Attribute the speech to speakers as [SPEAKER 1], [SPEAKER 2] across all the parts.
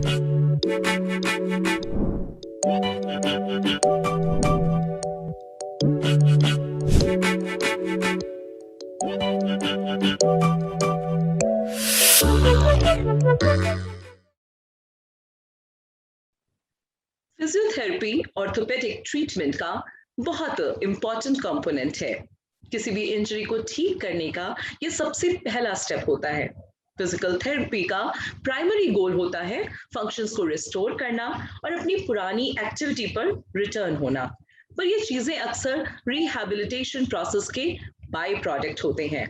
[SPEAKER 1] Physiotherapy orthopaedic treatment का बहुत important component है। किसी भी इंजरी को ठीक करने का ये सबसे पहला स्टेप होता है। फिजिकल थेरेपी का प्राइमरी गोल होता है फंक्शंस को रिस्टोर करना और अपनी पुरानी एक्टिविटी पर रिटर्न होना। पर ये चीजें अक्सर रिहैबिलिटेशन प्रोसेस के बाय प्रोडक्ट होते हैं।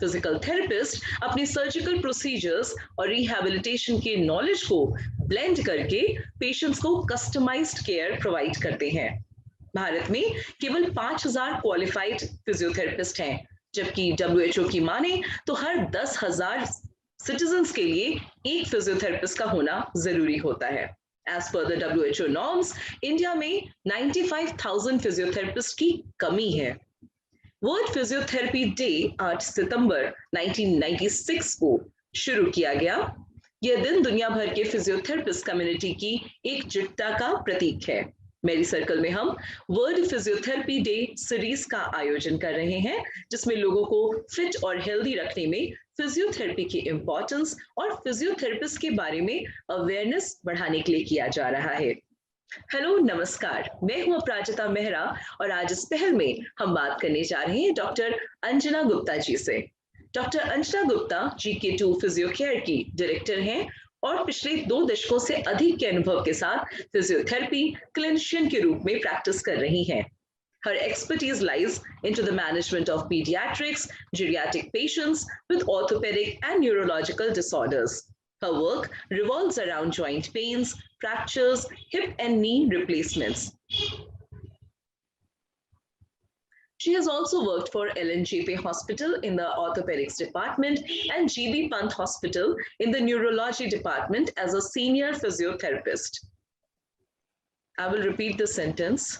[SPEAKER 1] फिजिकल थेरेपिस्ट अपनी सर्जिकल प्रोसीजर्स और रिहैबिलिटेशन के नॉलेज को ब्लेंड करके पेशेंट्स को कस्टमाइज्ड केयर प्रोवाइड करते हैं। भारत में केवल 5,000 क्वालिफाइड फिजियोथेरेपिस्ट हैं, जबकि डब्ल्यूएचओ की माने तो हर 10,000 सिटीजन्स के लिए एक फिजियोथेरेपिस्ट का होना जरूरी होता है। As per the WHO norms, India में 95,000 फिजियोथेरेपिस्ट की कमी है। वर्ल्ड फिजियोथेरेपी डे 8 सितंबर 1996 को शुरू किया गया। यह दिन दुनिया भर के फिजियोथेरेपिस्ट कम्युनिटी की एकजुटता का प्रतीक है। मेरी सर्कल में हम वर्ल्ड फिजियोथेरेपी डे सीरीज का आयोजन कर रहे हैं, जिसमें लोगों को फिट और हेल्दी रखने में फिजियोथेरेपी की इंपॉर्टेंस और फिजियोथेरेपिस्ट के बारे में अवेयरनेस बढ़ाने के लिए किया जा रहा है। हेलो, नमस्कार, मैं हूं अपराजिता मेहरा और आज इस पहल में हम बात करने जा रहे हैं डॉक्टर अंजना गुप्ता जी से। डॉक्टर अंजना गुप्ता GK2 फिजियोकेयर की डायरेक्टर हैं और पिछले 2 दशकों से अधिक के अनुभव के साथ फिजियोथेरेपी क्लिनिशियन के रूप में प्रैक्टिस कर रही हैं। Her expertise lies into the management of pediatrics, geriatric patients with orthopedic and neurological disorders. Her work revolves around joint pains, fractures, hip and knee replacements. She has also worked for LNJP Hospital in the orthopedics department and GB Pant Hospital in the neurology department as a senior physiotherapist. I will repeat the sentence.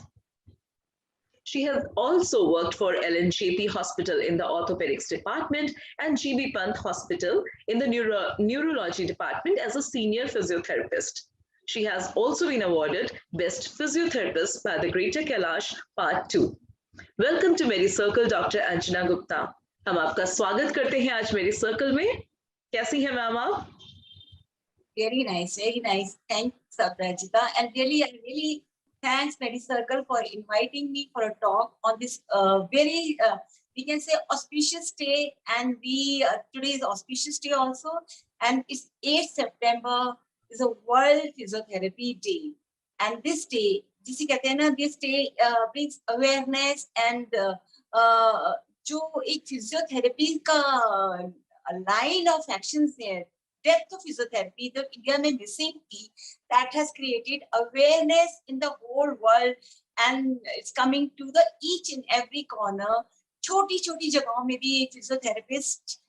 [SPEAKER 1] She has also worked for LNJP Hospital in the orthopedics department and GB Pant Hospital in the neurology department as a senior physiotherapist. She has also been awarded Best Physiotherapist by the Greater Kailash Part 2. Welcome to मेरी circle doctor Anjana Gupta. हम आपका स्वागत करते हैं आज मेरी circle में। कैसी हैं मैम आप?
[SPEAKER 2] Very nice, very nice. Thanks, Aprajita, and really thanks MediCircle for inviting me for a talk on this very we can say auspicious day, and today is auspicious day also, and it's 8th September is a World Physiotherapy Day, and this day, जिसे कहते हैं ना, this day brings awareness and जो एक physiotherapy का line of actions है, depth of physiotherapy, the India में missing key that has created awareness in the whole world, and it's coming to the each and every corner. छोटी-छोटी जगहों में भी physiotherapist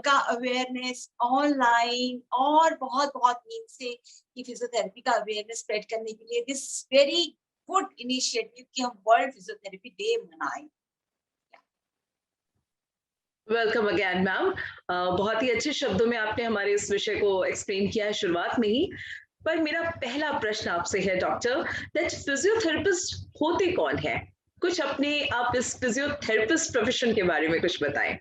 [SPEAKER 2] का अवेयरनेस ऑनलाइन और बहुत मीन से कि फिजियोथेरेपी का अवेयरनेस स्प्रेड करने के लिए दिस वेरी गुड इनिशिएटिव कि हम वर्ल्ड फिजियोथेरेपी डे मनाएं।
[SPEAKER 1] Welcome again ma'am. बहुत ही अच्छे शब्दों में आपने हमारे इस विषय को एक्सप्लेन किया है शुरुआत में ही। पर मेरा पहला प्रश्न आपसे है डॉक्टर, दैट फिजियोथेरेपिस्ट होते कौन है? कुछ अपने आप इस फिजियोथेरेपिस्ट प्रोफेशन के बारे में कुछ बताएं।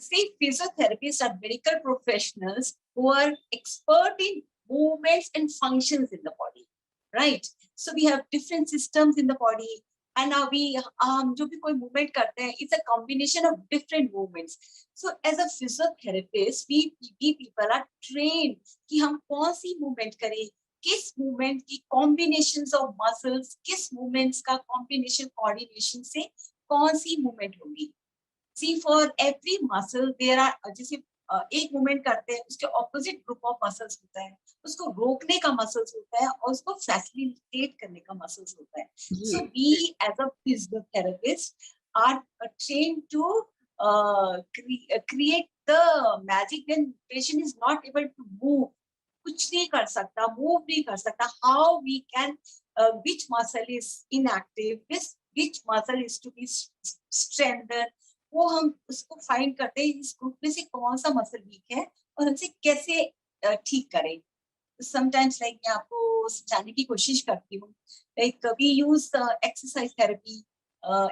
[SPEAKER 2] See, physiotherapists are medical professionals who are expert in movements and functions in the body, right? So we have different systems in the body, and we जो भी कोई movement करते हैं, it's a combination of different movements. So as a physiotherapist, we people are trained कि हम कौन सी movement करें, किस movement की combinations of muscles, किस movements का combination coordination से कौन सी movement होगी. See, for every muscle there are जैसे एक मूवमेंट करते हैं उसके ऑपोजिट ग्रुप ऑफ मसल्स होता है, उसको रोकने का मसल्स होता है और उसको फैसिलिटेट करने का मसल्स होता है. So we as a physiotherapist are trained to create the magic when patient is not able to move, कुछ नहीं कर सकता, मूव नहीं कर सकता. How we can which muscle is inactive, which muscle is to be strengthened, वो हम उसको फाइंड करते हैं इस ग्रुप में से कौन सा मसल वीक है और हमसे कैसे ठीक करें. Sometimes like मैं आपको समझाने की कोशिश करती हूँ. Like we use exercise therapy,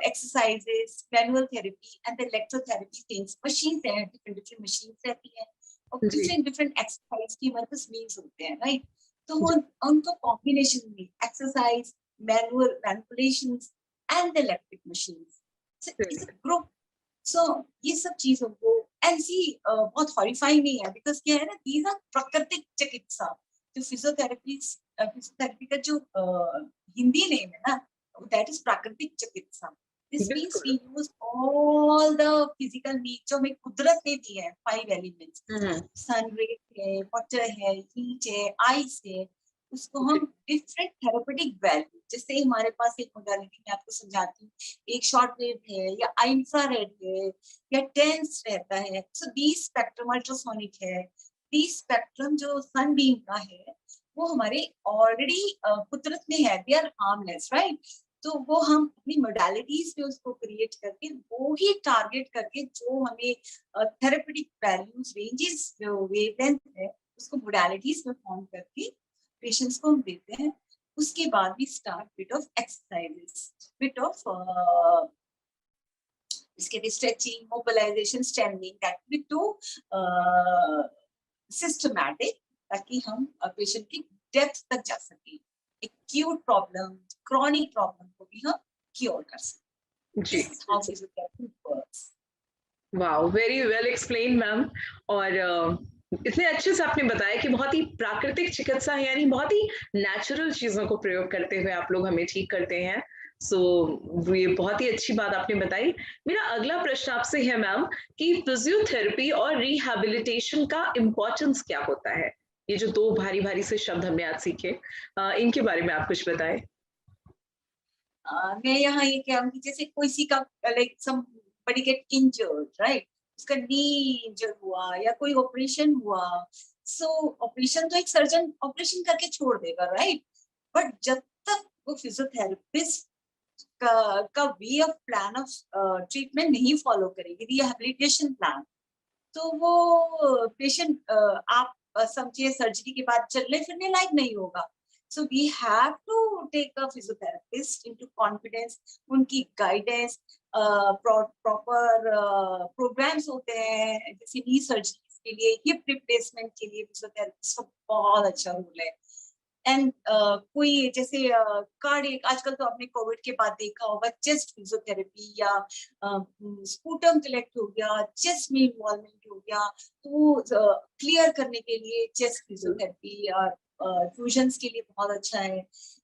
[SPEAKER 2] exercises, manual therapy, and the electrotherapy things. Machines हैं, different machines रहती हैं, और different exercise की हमारे पास means होते हैं, right? तो वो उनको combination में exercise, manual manipulations, and the electric machines. So it's a group. So ये सब चीजों को ऐसी बहुत horrifying नहीं है, because क्या है ना, these are प्राकृतिक चिकित्सा. तो फिजियोथेरेपी का जो हिंदी नेम है ना, that is प्राकृतिक चिकित्सा. This means we use all the physical needs जो हमें कुदरत ने दी है, 5 elements. Sun ray है, water है, heat है, ice है. उसको हम different therapeutic value, जैसे हमारे पास एक modality मैं आपको समझाती हूँ, एक short wave है, या infrared है, या tense रहता है. So these spectrum ultrasonic है. these spectrum जो sunbeam का है, वो हमारे already कुदरत में है, they are harmless, right? तो वो हम अपनी modalities में उसको create करके, वो ही target करके जो हमें therapeutic values, ranges, जो wavelength है, उसको modalities में form करके patients को हम देते हैं. उसके बाद we start bit of exercises, bit of इसके भी stretching, mobilization, standing, that we do systematic, ताकि हम पेशेंट की डेप्थ तक जा सके, एक्यूट प्रॉब्लम, क्रॉनिक प्रॉब्लम को भी हम क्योर कर सके.
[SPEAKER 1] जी.
[SPEAKER 2] This is how physiotherapy works.
[SPEAKER 1] Wow, very well explain ma'am. और इतने अच्छे से आपने बताया कि बहुत ही प्राकृतिक चिकित्सा है, यानी बहुत ही नेचुरल चीजों को प्रयोग करते हुए आप लोग हमें ठीक करते हैं. सो ये बहुत ही अच्छी बात आपने बताई. मेरा अगला प्रश्न आपसे है मैम कि फिजियोथेरेपी और रिहैबिलिटेशन का इम्पोर्टेंस क्या होता है? ये जो 2 भारी भारी से शब्द हमने आज सीखे, इनके बारे में आप कुछ बताएं.
[SPEAKER 2] मैं यहाँ ये कहूँगी, जैसे किसी का like somebody get injured, right? उसका नी इंजर हुआ या कोई ऑपरेशन हुआ, सो ऑपरेशन तो एक सर्जन ऑपरेशन करके छोड़ देगा, राइट? बट जब तक वो फिजियोथेरेपिस्ट का way of plan of treatment नहीं फॉलो करेगी, रिहैबिलिटेशन प्लान, तो वो पेशेंट आप समझिए सर्जरी के बाद चलने फिरने लायक नहीं होगा. So we have to take a physiotherapist into confidence, उनकी guidance, proper programs होते हैं, जैसे knee surgery के लिए, hip replacement के लिए physiotherapist का बहुत अच्छा रोल है. एंड कोई जैसे कार्डियक, आजकल तो आपने कोविड के बाद देखा होगा, चेस्ट फिजियोथेरेपी या स्पूटम कलेक्ट हो गया, चेस्ट में इन्वॉल्वमेंट हो गया, तो क्लियर करने के लिए चेस्ट फिजियोथेरेपी और फ्यूजन्स के लिए बहुत अच्छा है.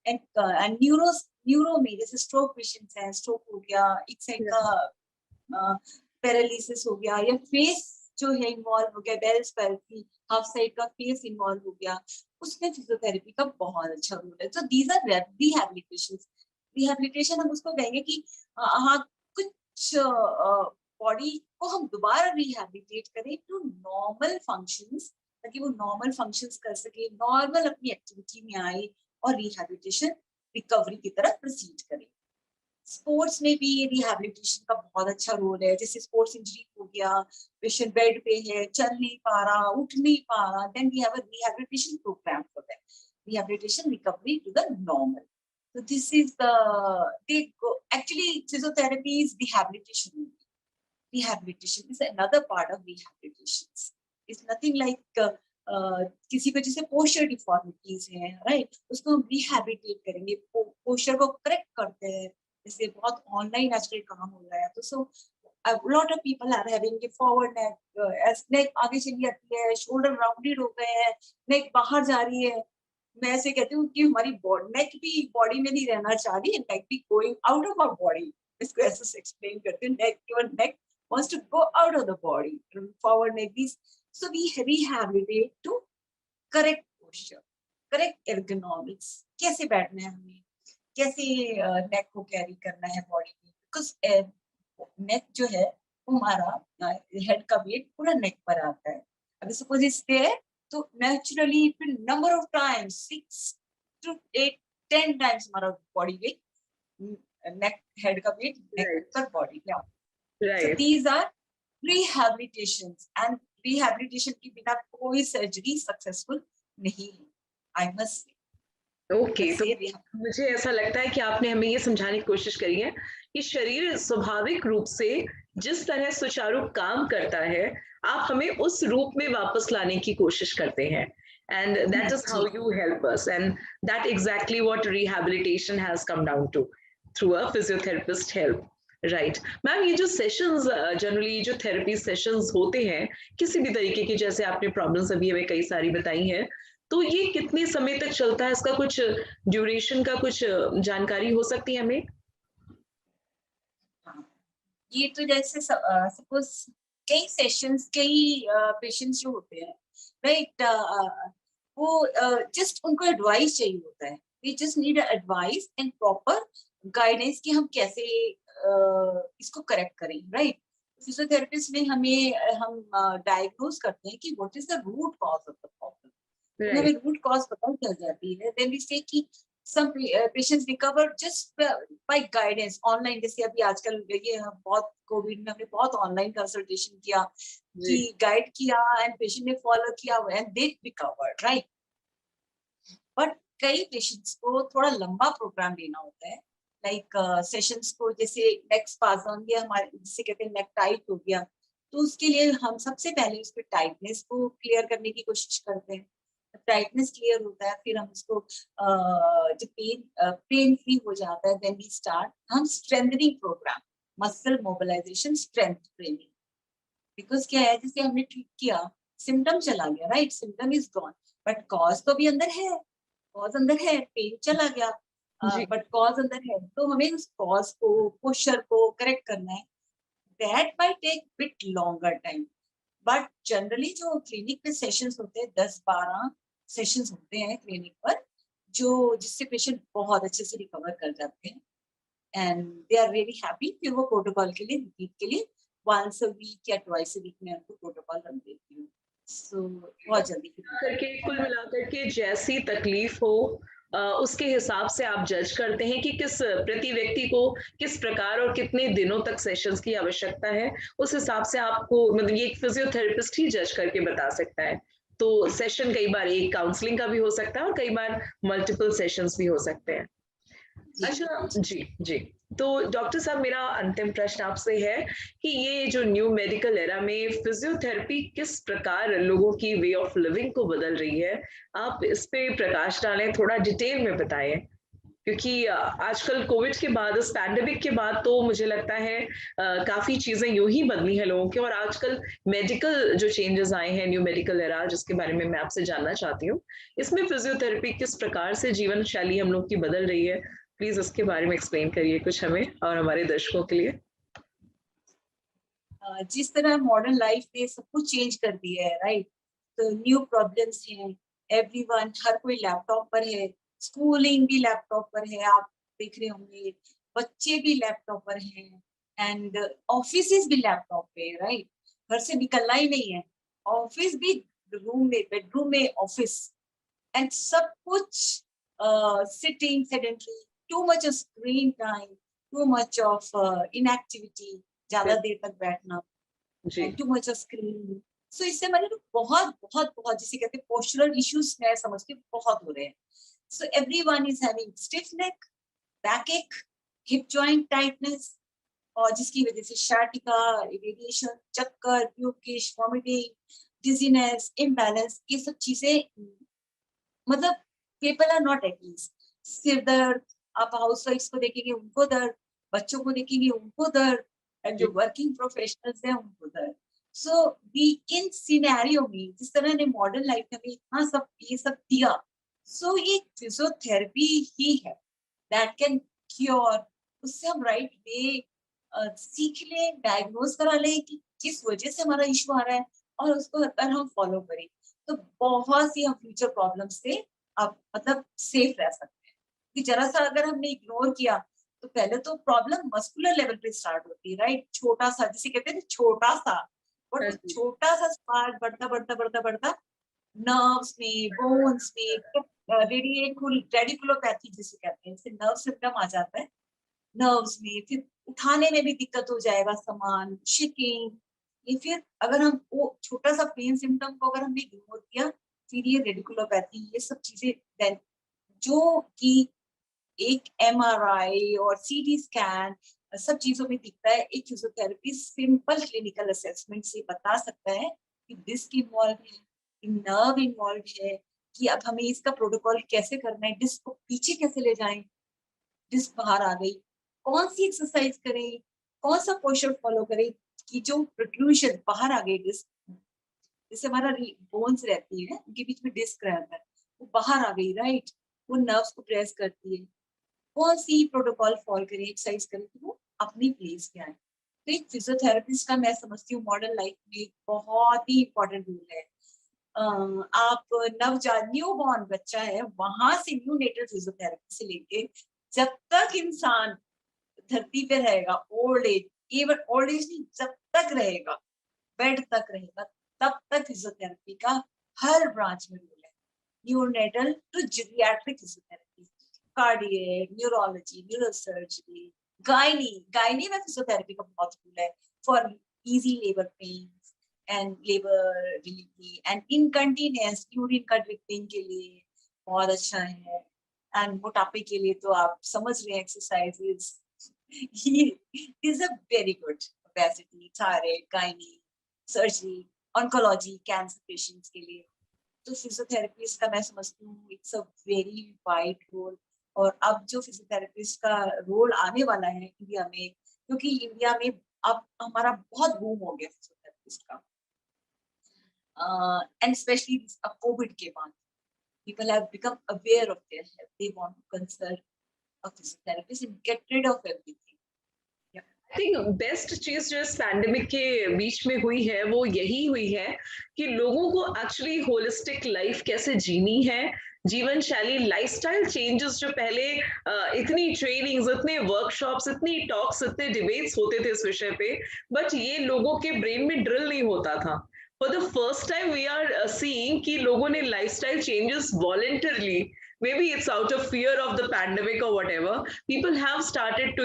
[SPEAKER 2] एंड न्यूरो में जैसे स्ट्रोक पेशेंट्स हैं, स्ट्रोक हो गया, एक साइड का पैरालिसिस हो गया, या फेस जो है इन्वॉल्व हो गया, बेल्स पैल्सी, हाफ साइड का फेस इन्वॉल्व हो गया, उसमें फिजियोथेरेपी का बहुत अच्छा रोल है. तो दीज आर रिहैबिलिटेशन. रिहैबिलिटेशन हम उसको कहेंगे कि हाँ, कुछ बॉडी को हम दोबारा रिहैबिलिटेट करें टू नॉर्मल फंक्शंस, ताकि वो नॉर्मल फंक्शंस कर सके, नॉर्मल अपनी एक्टिविटी में आए और रिहैबिलिटेशन रिकवरी की तरफ प्रोसीड करे. स्पोर्ट्स में भी रिहैबिलिटेशन का बहुत अच्छा रोल है. जैसे स्पोर्ट्स इंजरी हो गया, पेशेंट बेड पे है, चल नहीं पा रहा, उठ नहीं पा रहा, then we have a rehabilitation program for that, rehabilitation recovery to the normal. So this is actually physiotherapy is rehabilitation. Rehabilitation is another part of rehabilitation. It's nothing like किसी को जैसे पोस्चर डिफॉर्मिटीज हैं, right, उसको हम rehabilitate करेंगे, posture को correct करते हैं. जैसे बहुत ऑनलाइन आजकल काम हो रहा है, तो सो a lot of people are having a forward neck, as neck आगे चली जाती है, शोल्डर राउंडेड हो गए हैं, नेक बाहर जा रही है. मैं ऐसे कहती हूँ कि हमारी नेक भी बॉडी में नहीं रहना चाह रही है, नेक भी going out of our body. इसको ऐसे एक्सप्लेन करते हैं, नेक wants to go out of the body, forward neck. So we rehabilitate to correct posture, correct ergonomics. कैसे बैठना है हमें, कैसे नेक को कैरी करना है बॉडी में, बिकॉज नेक जो है हमारा हेड का वेट पूरा नेक पर आता है. अगर सपोज इससे है तो नेचुरली फिर number of times 6 to 8 10 times हमारा बॉडी वेट, नेक हेड का वेट नेक पर बॉडी पे आता है. So these are rehabilitations, and rehabilitation के बिना कोई सर्जरी सक्सेसफुल नहीं है, आई मस्ट
[SPEAKER 1] ओके, तो
[SPEAKER 2] से।
[SPEAKER 1] मुझे ऐसा लगता है कि आपने हमें ये समझाने की कोशिश करी है कि शरीर स्वाभाविक रूप से जिस तरह सुचारू काम करता है, आप हमें उस रूप में वापस लाने की कोशिश करते हैं, and that is how
[SPEAKER 2] G
[SPEAKER 1] you help us, and that exactly what rehabilitation has come down to through a physiotherapist help. Right ma'am, ये जो सेशंस जनरली जो थेरेपी सेशंस होते हैं किसी भी तरीके की, जैसे आपने प्रॉब्लम्स अभी हमें कई सारी बताई हैं, तो ये कितने समय तक चलता है? इसका कुछ ड्यूरेशन का कुछ जानकारी हो सकती है हमें?
[SPEAKER 2] हाँ, ये तो जैसे सपोज कई सेशंस, कई पेशेंट्स जो होते हैं, राइट, वो जस्ट उनको एडवाइस चाहिए होता है, we just need advice and proper guidance कि हम कैसे इसको करेक्ट करें, राइट। फिजियोथेरेपिस्ट में हम डायग्नोज करते हैं कि what is the root cause of the problem. जब हमें
[SPEAKER 1] राइट,
[SPEAKER 2] रूट कॉज पता चल जाती है, देन वी से कि some patients recover just by guidance online। जैसे अभी आजकल ये हम बहुत कोविड में हमने बहुत ऑनलाइन कंसल्टेशन किया,
[SPEAKER 1] जी,
[SPEAKER 2] कि गाइड किया एंड पेशेंट ने फॉलो किया and they recovered, right. But कई पेशेंट्स को थोड़ा लंबा प्रोग्राम लेना होता है, लाइक सेशंस को, जैसे नेक स्पाज़म या हमारे जिसे कहते हैं नेक टाइट हो गया, तो उसके लिए हम सबसे पहले उसके टाइटनेस को क्लियर करने की कोशिश करते हैं। टाइटनेस क्लियर होता है, फिर हम उसको जब पेन फ्री हो जाता है, देन वी स्टार्ट हम strengthening program, muscle mobilization strength training. Because क्या है, जैसे हमने ट्रीट किया, सिम्टम चला गया, right, symptom is gone, but cause तो भी अंदर है, कॉज अंदर है, पेन चला गया,
[SPEAKER 1] जी,
[SPEAKER 2] बट कॉज अंदर है, तो हमें उस कॉज को, पोस्चर को करेक्ट करना है। That might take bit longer time, but generally जो क्लिनिक पे सेशंस होते हैं, 10-12 सेशंस होते हैं क्लिनिक पर, जो जिससे पेशेंट बहुत अच्छे से रिकवर कर जाते हैं, and they are really happy. फिर वो प्रोटोकॉल के लिए, रिपीट के लिए वंस अ वीक या ट्वाइस अ वीक में उनको प्रोटोकॉल रख देती हूँ, सो बहुत जल्दी फिर recover
[SPEAKER 1] करके
[SPEAKER 2] हो
[SPEAKER 1] कुल
[SPEAKER 2] जाता है।
[SPEAKER 1] मिलाकर के जैसी तकलीफ हो उसके हिसाब से आप जज करते हैं कि किस प्रति व्यक्ति को किस प्रकार और कितने दिनों तक सेशंस की आवश्यकता है, उस हिसाब से आपको मतलब ये एक फिजियोथेरेपिस्ट ही जज करके बता सकता है। तो सेशन कई बार एक काउंसलिंग का भी हो सकता है और कई बार मल्टीपल सेशंस भी हो सकते हैं।
[SPEAKER 2] जी
[SPEAKER 1] अच्छा,
[SPEAKER 2] जी।
[SPEAKER 1] जी, जी। तो डॉक्टर साहब, मेरा अंतिम प्रश्न आपसे है कि ये जो न्यू मेडिकल एरा में फिजियोथेरेपी किस प्रकार लोगों की वे ऑफ लिविंग को बदल रही है? आप इस पे प्रकाश डालें, थोड़ा डिटेल में बताएँ। क्योंकि आजकल कोविड के बाद, इस पैंडेमिक के बाद तो मुझे लगता है काफ़ी चीज़ें यूँ ही बदली हैं लोगों की, और आजकल मेडिकल जो चेंजेज़ आए हैं, न्यू मेडिकल एरा जिसके बारे में मैं आपसे जानना चाहती हूँ। इसमें फिजियोथेरेपी किस प्रकार से जीवन शैली हम लोग की बदल रही है? प्लीज़ उसके बारे में एक्सप्लेन करिए कुछ हमें और हमारे दर्शकों के लिए।
[SPEAKER 2] जिस तरह मॉडर्न लाइफ ने सब कुछ चेंज कर दिया है, राइट, तो न्यू प्रॉब्लम्स हैं, एवरीवन, हर कोई लैपटॉप पर है, स्कूलिंग भी लैपटॉप पर है, आप देख रहे होंगे, बच्चे भी लैपटॉप पर हैं, एंड ऑफिस भी लैपटॉप पे है, राइट, घर से निकलना ही नहीं है, ऑफिस भी रूम में, बेडरूम में ऑफिस, एंड सब कुछ sitting sedentary, too much of screen time, too much of inactivity, ज्यादा
[SPEAKER 1] बिल
[SPEAKER 2] देर तक बैठना,
[SPEAKER 1] जी,
[SPEAKER 2] and too much of screen. So इससे हमारे लोग बहुत बहुत बहुत, जिसे कहते हैं पोस्चरल इश्यूज, मैं समझती हूँ बहुत हो रहे हैं। So everyone is having stiff neck, back एक, हिप जॉइंट टाइटनेस, और जिसकी वजह से शाटिका, रेडिएशन, चक्कर, ब्यूकिश, वॉमिटिंग, डिजीनेस, इम्बैलेंस, ये सब चीजें, मतलब people are not at ease. सिर दर्द, आप हाउस वाइफ्स को देखेंगे उनको दर्द, बच्चों को देखेंगे उनको दर्द, एंड जो
[SPEAKER 1] जी,
[SPEAKER 2] वर्किंग प्रोफेशनल्स हैं उनको दर्द। सो वी इन सिनेरियो में, जिस तरह ने मॉडर्न लाइफ में हमें इतना सब ये सब दिया, सो ये फिजियोथेरेपी ही है दैट कैन क्योर। उससे हम राइट वे सीख लें, डायग्नोज करा लें कि किस वजह से हमारा इशू आ रहा है, और उसको अगर हम फॉलो करें, तो बहुत सी हम फ्यूचर प्रॉब्लम से आप मतलब सेफ रह सकते हैं। कि जरा सा अगर हमने इग्नोर किया, तो पहले तो प्रॉब्लम मस्कुलर लेवल पे स्टार्ट होती है, राइट, छोटा सा, जिसे कहते हैं ना, छोटा सा, और
[SPEAKER 1] हाँ
[SPEAKER 2] वो
[SPEAKER 1] जी,
[SPEAKER 2] छोटा सा स्पार्क बढ़ता बढ़ता बढ़ता बढ़ता नर्व्स में, बोन्स में, रेडिकुलोपैथी जिसे कहते हैं, इससे नर्व सिस्टम आ जाता है, नर्व्स में, फिर उठाने में भी दिक्कत हो जाएगा सामान, शिकिंग, ये फिर अगर हम वो छोटा सा पेन सिम्टम को अगर हमने इग्नोर किया, फिर ये रेडिकुलोपैथी, ये सब चीजें देन जो कि एक MRI और CT स्कैन सब चीजों में दिखता है, एक फिजियोथेरेपिस्ट सिंपल क्लिनिकल असेसमेंट से बता सकता है कि डिस्क इन्वॉल्व है, कि नर्व इन्वॉल्व है, कि अब हमें इसका प्रोटोकॉल कैसे करना है, डिस्क को पीछे कैसे ले जाएं, डिस्क बाहर आ गई, कौन सी एक्सरसाइज करें, कौन सा पोस्चर फॉलो करें कि जो प्रोट्रूशन बाहर आ गई डिस्क, जैसे हमारा बोन्स रहती है उनके बीच में डिस्क रहता है, वो बाहर आ गई, राइट, वो नर्व्स को प्रेस करती है, कौन सी प्रोटोकॉल फॉलो करें, एक्सरसाइज करें कि वो अपनी प्लेस पे आए। तो एक फिजियोथेरेपिस्ट का मैं समझती हूँ मॉडर्न लाइफ में बहुत ही इंपॉर्टेंट रोल है। आप नवजात न्यू बॉर्न बच्चा है, वहां से न्यू नेटल फिजियोथेरेपी से लेके जब तक इंसान धरती पे रहेगा, old age, even old age नहीं, जब तक रहेगा, बेड तक रहेगा, तब तक फिजियोथेरेपी का हर ब्रांच में रोल है, neonatal to geriatric physiotherapy, cardiac, neurology, neurosurgery, gynae में फिजियोथेरेपी का बहुत रोल है for easy labour pain and labour delivery and incontinuous urine का ड्रिपिंग के लिए बहुत अच्छा है, एंड मोटापे के लिए तो आप समझ रहे हैं exercises is a very good obesity, thyroid, gynae, surgery, oncology, cancer patients के लिए। तो फिजियोथेरेपिस्ट का मैं समझती हूँ it's a very wide role. और अब जो फिजियोथेरेपिस्ट का रोल आने वाला है इंडिया में, क्योंकि इंडिया में अब हमारा बहुत बूम हो गया फिजियोथेरेपिस्ट का, एंड स्पेशली कोविड के बाद people have become aware of their health, they want to consult a physiotherapist and get rid of everything।
[SPEAKER 1] I think best चीज जो इस पैंडेमिक के बीच में हुई है वो यही हुई है कि लोगों को एक्चुअली होलिस्टिक लाइफ कैसे जीनी है, जीवन शैली, लाइफस्टाइल चेंजेस जो पहले इतनी ट्रेनिंग्स, इतने वर्कशॉप्स, इतनी टॉक्स, इतने डिबेट्स होते थे इस विषय पे, बट ये लोगों के ब्रेन में ड्रिल नहीं होता था। For the first time we are seeing कि लोगों ने lifestyle changes voluntarily, maybe it's out of fear of the pandemic or whatever, people have started to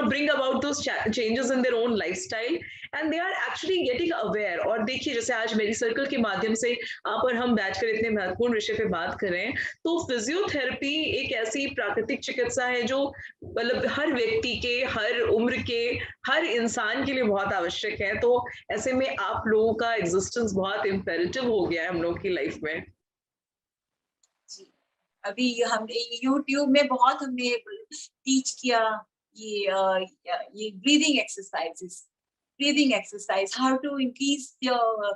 [SPEAKER 1] bring about those changes in their own lifestyle, and they are actually getting aware। और देखिए जैसे आज मेरी circle के माध्यम से आप और हम बैठकर इतने महत्वपूर्ण विषय पे बात कर रहे हैं, तो फिजियोथेरेपी एक ऐसी प्राकृतिक चिकित्सा है जो मतलब हर व्यक्ति के, हर उम्र के, हर इंसान के लिए बहुत आवश्यक है। तो ऐसे में आप लोगों का एग्जिस्टेंस बहुत इम्पेरेटिव हो गया है हम लोगों की लाइफ में।
[SPEAKER 2] अभी हमने YouTube में बहुत हमने टीच किया ये breathing exercise, how to increase your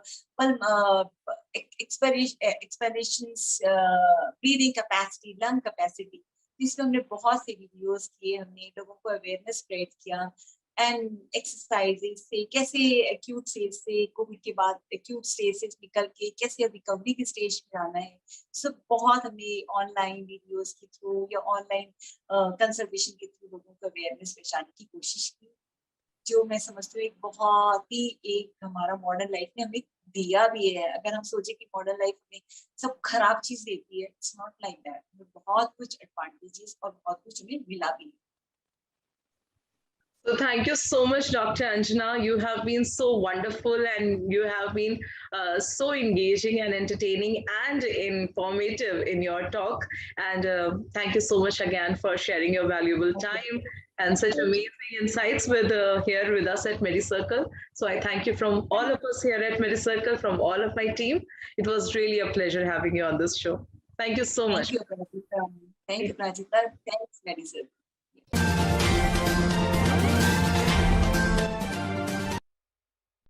[SPEAKER 2] expirations, breathing capacity, lung capacity. इसमें हमने बहुत से वीडियोस किए, हमने लोगों को अवेयरनेस स्प्रेड किया, एंड एक्सरसाइजेज से कैसे एक्यूट स्टेज से, कोविड के बाद एक्यूट स्टेज से निकल के कैसे रिकवरी की स्टेज में आना है, सब बहुत हमने ऑनलाइन वीडियोस के थ्रू या ऑनलाइन कंसल्टेशन के थ्रू लोगों को अवेयरनेस पहुंचाने की कोशिश की, जो मैं समझती हूँ एक बहुत ही एक हमारा मॉडर्न लाइफ ने हमें दिया भी है। अगर हम सोचे कि मॉडर्न लाइफ में सब खराब चीज देती है, इट्स नॉट लाइक दैट, बहुत कुछ एडवांटेजेस और बहुत कुछ हमें मिला भी है।
[SPEAKER 1] So thank you so much, Dr. Anjana. You have been so wonderful, and you have been so engaging and entertaining and informative in your talk. And thank you so much again for sharing your valuable time and such amazing insights here with us at MediCircle. So I thank you from all of us here at MediCircle, from all of my team. It was really a pleasure having you on this show. Thank you so much.
[SPEAKER 2] Thank you, Pranjita. Thanks, MediCircle.